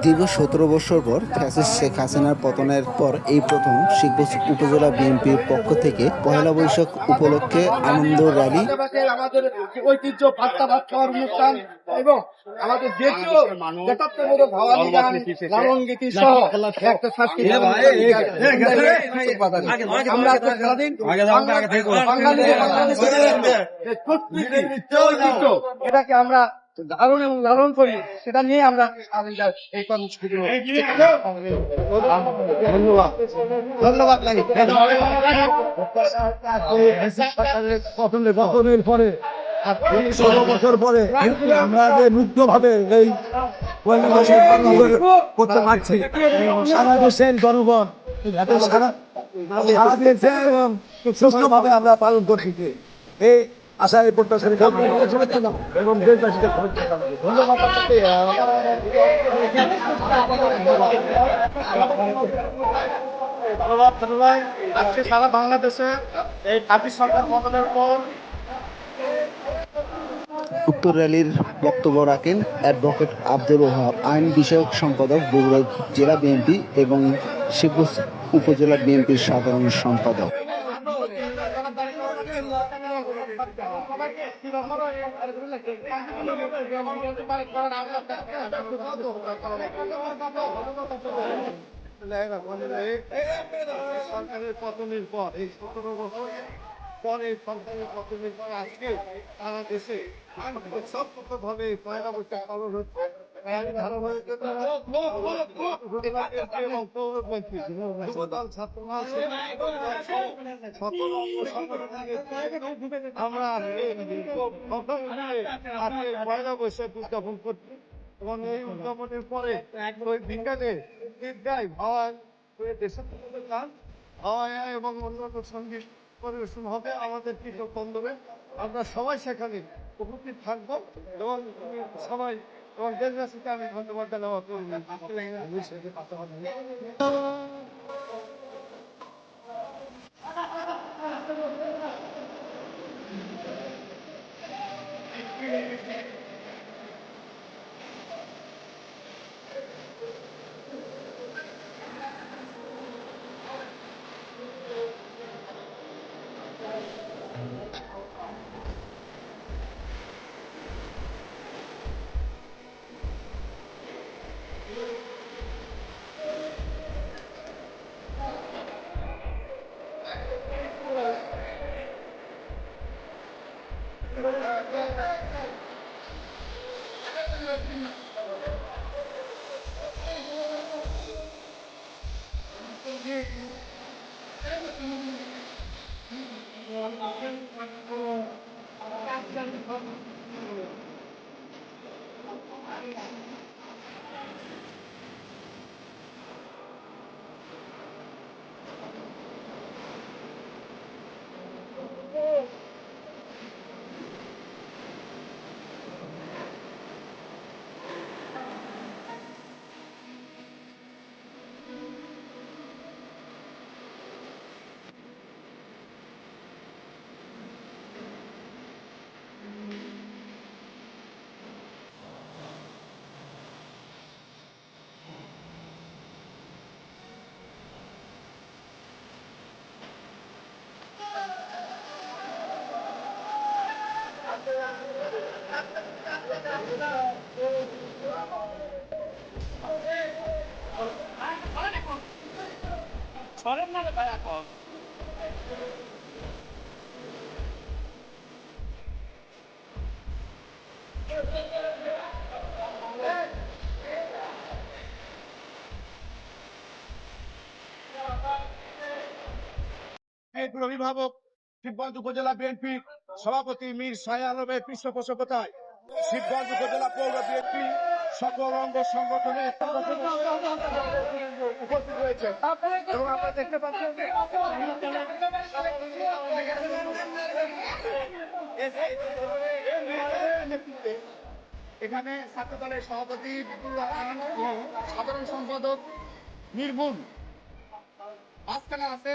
দীর্ঘ ১৭ বছর পর ফ্যাসিস্ট শেখ হাসিনার পতনের পর এই প্রথম শিবগঞ্জ উপজেলা বিএনপির পক্ষ থেকে পহেলা বৈশাখ উপলক্ষে আনন্দ র্যালি। আমাদের ঐতিহ্য ভাতটা ভাত খাওয়ার অনুষ্ঠান এবং আমাদের দেশীয় দেশাত্মবোধক ভাবালী গান লালন গীতি সহ একটা সাংস্কৃতিক আমরা সারাদিন এটাকে আমরা ধারণ এবং লালন করি, সেটা নিয়ে আমরা এই কর্মসূচি। ধন্যবাদ ধন্যবাদ। পতনের পরে ১৬ বছর পরে আমরা যে মুক্ত ভাবে এই করতে পারছি, সারা দেশের জনগণ সারা দেশে এবং সুস্থভাবে আমরা পালন করছি। এই আশায় প্রত্যাশার এবং দেশবাসীকে ধন্যবাদ। আজকে সারা বাংলাদেশে এই হাফিজ সরকার পতনের পর উক্ত র্যালির বক্তব্য রাখেন অ্যাডভোকেট আব্দুল ওহাব, আইন বিষয়ক সম্পাদক, বগুড়া জেলা বিএনপি এবং শিবগঞ্জ উপজেলা বিএনপির সাধারণ সম্পাদক। সরকারের পতনের পর এই ১৭ বছর পরে সরকারের পতনের পর আজকে সারা দেশে ভাবে পয়লা বৈশাখ পালন হচ্ছে। আমরা পয়লা বৈশাখ উদযাপন করছি এবং এই উদযাপনের পরে ওই বিজ্ঞানের বিদ্যায় ভাওয়ায় দেশাত্মবোধক গান হাওয়ায় এবং অন্যান্য সঙ্গীত পরিবেশন হবে আমাদের কৃষক বন্ধবে। আমরা সবাই সেখানে উপস্থিত থাকবো এবং সবাই এবং দেশবাসীকে আমি ধন্যবাদ জানাবো। অভিভাবক শিবগঞ্জ উপজেলা বিএনপি সভাপতি মীর শাহ আলমের পৃষ্ঠপোষকতায় শিবগঞ্জ উপজেলা পৌর বিএনপি সকল অঙ্গ সংগঠনের উপস্থিত হয়েছে এবং আমরা দেখতে পাচ্ছি এখানে ছাত্র দলের সভাপতি বিপুল রহমান ও সাধারণ সম্পাদক নির্মূল মাঝখানে আছে।